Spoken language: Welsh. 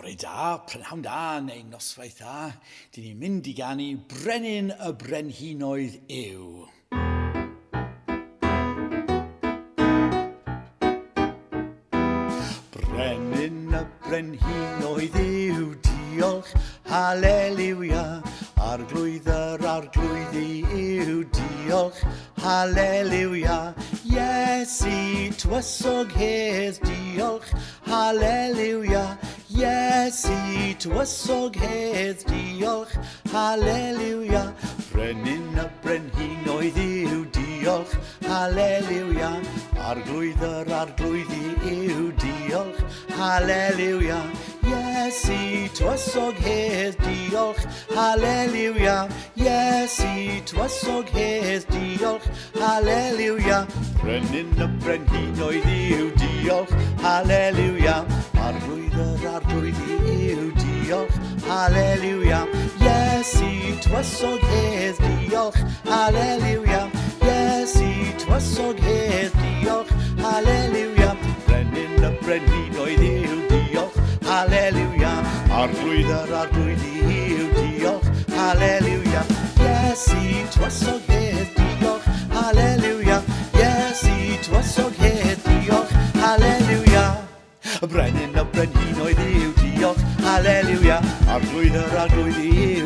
Bore da, prynhawn da, neu noswaith da, dyn ni'n mynd I ganu Brenin y Brenhinoedd yw. Brenin y Brenhinoedd yw, diolch, halleluia. Arglwydd yr arglwyddi yw, diolch, halleluia. Iesu, tywysog hes, diolch, halleluia. Iesu, tywysog hes, diolch, halleluia. Brenin y Brenhinoedd yw, diolch, halleluia. Arglwydd yr arglwyddi yw, diolch, halleluia. Iesu, tywysog hes, diolch, halleluia. Iesu, tywysog hes, diolch, halleluia. Brenin y Brenhinoedd yw, diolch, halleluia. Arglwydd yr arglwyddi yw, diolch, halleluia. Iesu, tywysog hes, diolch, halleluia. Iesu, tywysog hes, diolch, halleluia. Brenin y Brenhinoedd yw, diolch, halleluia. Arglwydd yr arglwyddi yw, diolch, halleluia. Iesu, tywysog hes, diolch, halleluia. Iesu, tywysog hes, diolch, halleluia. Brenin y Brenhinoedd yw, diolch, halleluia. Arglwydd yr arglwyddi yw,